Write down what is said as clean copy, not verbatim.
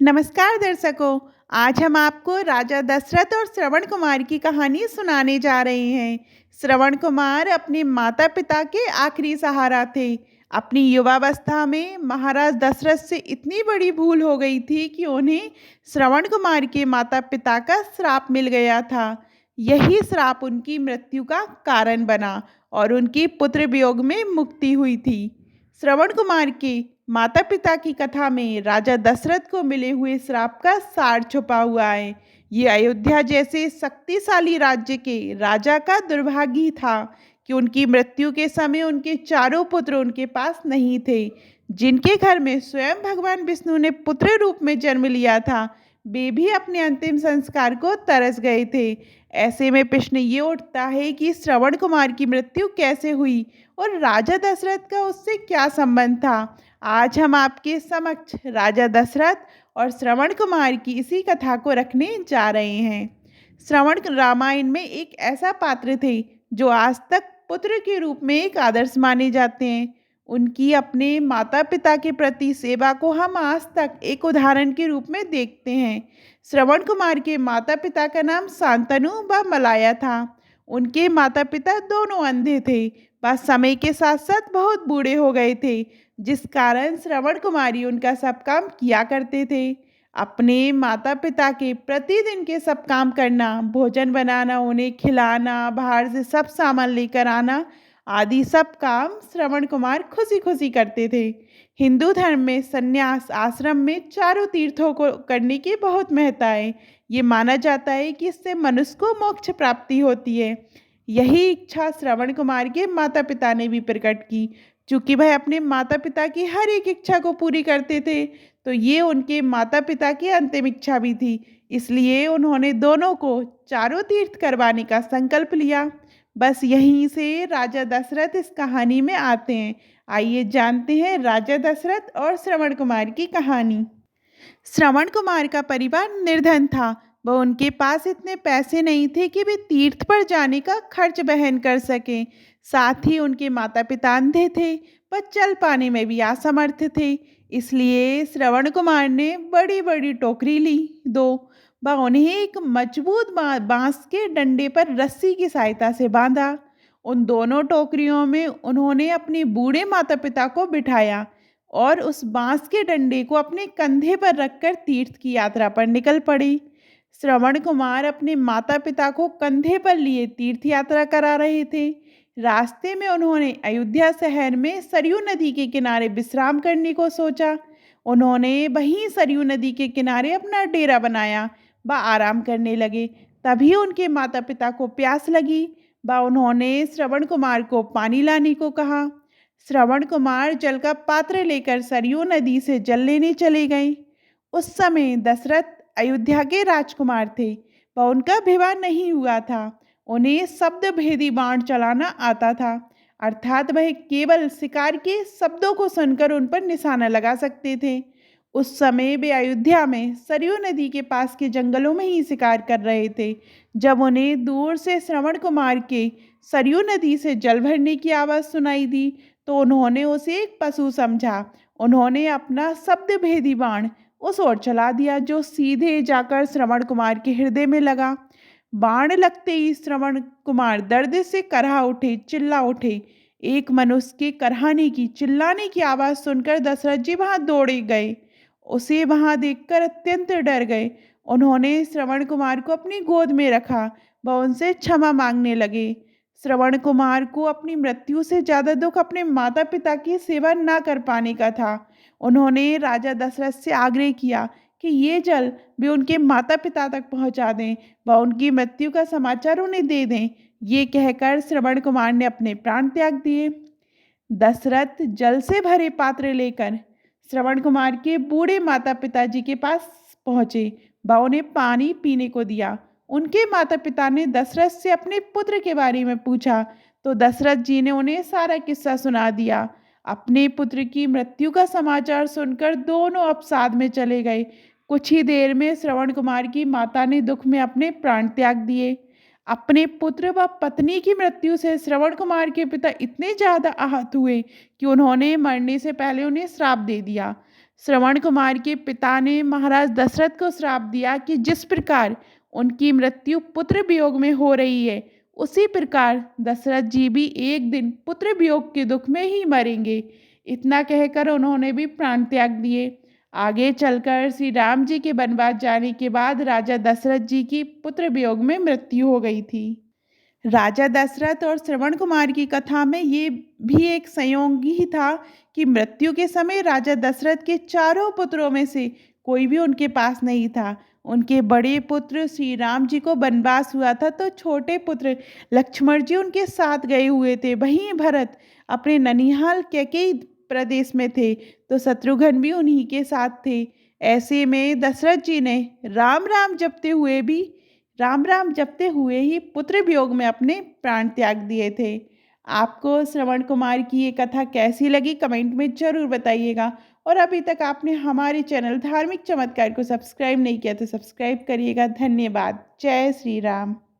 नमस्कार दर्शकों। आज हम आपको राजा दशरथ और श्रवण कुमार की कहानी सुनाने जा रहे हैं। श्रवण कुमार अपने माता पिता के आखिरी सहारा थे। अपनी युवावस्था में महाराज दशरथ से इतनी बड़ी भूल हो गई थी कि उन्हें श्रवण कुमार के माता पिता का श्राप मिल गया था। यही श्राप उनकी मृत्यु का कारण बना और उनकी पुत्र वियोग में मुक्ति हुई थी। श्रवण कुमार के माता पिता की कथा में राजा दशरथ को मिले हुए श्राप का सार छुपा हुआ है। ये अयोध्या जैसे शक्तिशाली राज्य के राजा का दुर्भाग्य ही था कि उनकी मृत्यु के समय उनके चारों पुत्र उनके पास नहीं थे। जिनके घर में स्वयं भगवान विष्णु ने पुत्र रूप में जन्म लिया था, वे भी अपने अंतिम संस्कार को तरस गए थे। ऐसे में प्रश्न ये उठता है कि श्रवण कुमार की मृत्यु कैसे हुई और राजा दशरथ का उससे क्या संबंध था। आज हम आपके समक्ष राजा दशरथ और श्रवण कुमार की इसी कथा को रखने जा रहे हैं। श्रवण रामायण में एक ऐसा पात्र थे जो आज तक पुत्र के रूप में एक आदर्श माने जाते हैं। उनकी अपने माता पिता के प्रति सेवा को हम आज तक एक उदाहरण के रूप में देखते हैं। श्रवण कुमार के माता पिता का नाम शांतनु व मलाया था। उनके माता पिता दोनों अंधे थे। वह समय के साथ साथ बहुत बूढ़े हो गए थे, जिस कारण श्रवण कुमारी उनका सब काम किया करते थे। अपने माता पिता के प्रतिदिन के सब काम करना, भोजन बनाना, उन्हें खिलाना, बाहर से सब सामान लेकर आना आदि सब काम श्रवण कुमार खुशी खुशी करते थे। हिंदू धर्म में संन्यास आश्रम में चारों तीर्थों को करने की बहुत महत्ता है। ये माना जाता है कि इससे मनुष्य को मोक्ष प्राप्ति होती है। यही इच्छा श्रवण कुमार के माता पिता ने भी प्रकट की। चूंकि वह अपने माता पिता की हर एक इच्छा को पूरी करते थे, तो ये उनके माता पिता की अंतिम इच्छा भी थी। इसलिए उन्होंने दोनों को चारों तीर्थ करवाने का संकल्प लिया। बस यहीं से राजा दशरथ इस कहानी में आते हैं। आइए जानते हैं राजा दशरथ और श्रवण कुमार की कहानी। श्रवण कुमार का परिवार निर्धन था। वह उनके पास इतने पैसे नहीं थे कि वे तीर्थ पर जाने का खर्च वहन कर सकें। साथ ही उनके माता पिता अंधे थे, वह चल पाने में भी असमर्थ थे। इसलिए श्रवण कुमार ने बड़ी बड़ी टोकरी ली दो। वह उन्हें एक मजबूत बांस के डंडे पर रस्सी की सहायता से बांधा। उन दोनों टोकरियों में उन्होंने अपने बूढ़े माता पिता को बिठाया और उस बांस के डंडे को अपने कंधे पर रखकर तीर्थ की यात्रा पर निकल पड़ी। श्रवण कुमार अपने माता पिता को कंधे पर लिए तीर्थ यात्रा करा रहे थे। रास्ते में उन्होंने अयोध्या शहर में सरयू नदी के किनारे विश्राम करने को सोचा। उन्होंने वहीं सरयू नदी के किनारे अपना डेरा बनाया व आराम करने लगे। तभी उनके माता पिता को प्यास लगी व उन्होंने श्रवण कुमार को पानी लाने को कहा। श्रवण कुमार जल का पात्र लेकर सरयू नदी से जल लेने चले गए। उस समय दशरथ अयोध्या के राजकुमार थे व उनका विवाह नहीं हुआ था। उन्हें शब्द भेदी बाण चलाना आता था, अर्थात वह केवल शिकार के शब्दों को सुनकर उन पर निशाना लगा सकते थे। उस समय वे अयोध्या में सरयू नदी के पास के जंगलों में ही शिकार कर रहे थे। जब उन्हें दूर से श्रवण कुमार के सरयू नदी से जल भरने की आवाज़ सुनाई दी, तो उन्होंने उसे एक पशु समझा। उन्होंने अपना शब्द भेदी बाण उस ओर चला दिया, जो सीधे जाकर श्रवण कुमार के हृदय में लगा। बाण लगते ही श्रवण कुमार दर्द से करहा उठे, चिल्ला उठे। एक मनुष्य के करहाने की, चिल्लाने की आवाज़ सुनकर दशरथ जी वहाँ दौड़े गए। उसे वहाँ देखकर अत्यंत डर गए। उन्होंने श्रवण कुमार को अपनी गोद में रखा व उनसे क्षमा मांगने लगे। श्रवण कुमार को अपनी मृत्यु से ज़्यादा दुख अपने माता पिता की सेवा न कर पाने का था। उन्होंने राजा दशरथ से आग्रह किया कि ये जल वे उनके माता पिता तक पहुंचा दें व उनकी मृत्यु का समाचार उन्हें दे दें। ये कहकर श्रवण कुमार ने अपने प्राण त्याग दिए। दशरथ जल से भरे पात्र लेकर श्रवण कुमार के बूढ़े माता पिताजी के पास पहुँचे व उन्हें पानी पीने को दिया। उनके माता पिता ने दशरथ से अपने पुत्र के बारे में पूछा, तो दशरथ जी ने उन्हें सारा किस्सा सुना दिया। अपने पुत्र की मृत्यु का समाचार सुनकर दोनों अवसाद में चले गए। कुछ ही देर में श्रवण कुमार की माता ने दुख में अपने प्राण त्याग दिए। अपने पुत्र व पत्नी की मृत्यु से श्रवण कुमार के पिता इतने ज़्यादा आहत हुए कि उन्होंने मरने से पहले उन्हें श्राप दे दिया। श्रवण कुमार के पिता ने महाराज दशरथ को श्राप दिया कि जिस प्रकार उनकी मृत्यु पुत्र वियोग में हो रही है, उसी प्रकार दशरथ जी भी एक दिन पुत्र वियोग के दुख में ही मरेंगे। इतना कहकर उन्होंने भी प्राण त्याग दिए। आगे चलकर श्री राम जी के वनवास जाने के बाद राजा दशरथ जी की पुत्र वियोग में मृत्यु हो गई थी। राजा दशरथ और श्रवण कुमार की कथा में ये भी एक संयोग ही था कि मृत्यु के समय राजा दशरथ के चारों पुत्रों में से कोई भी उनके पास नहीं था। उनके बड़े पुत्र श्री राम जी को वनवास हुआ था तो छोटे पुत्र लक्ष्मण जी उनके साथ गए हुए थे। वहीं भरत अपने ननिहाल कैकेयी प्रदेश में थे तो शत्रुघ्न भी उन्हीं के साथ थे। ऐसे में दशरथ जी ने राम राम जपते हुए ही पुत्र वियोग में अपने प्राण त्याग दिए थे। आपको श्रवण कुमार की ये कथा कैसी लगी कमेंट में ज़रूर बताइएगा। और अभी तक आपने हमारे चैनल धार्मिक चमत्कार को सब्सक्राइब नहीं किया तो सब्सक्राइब करिएगा। धन्यवाद। जय श्री राम।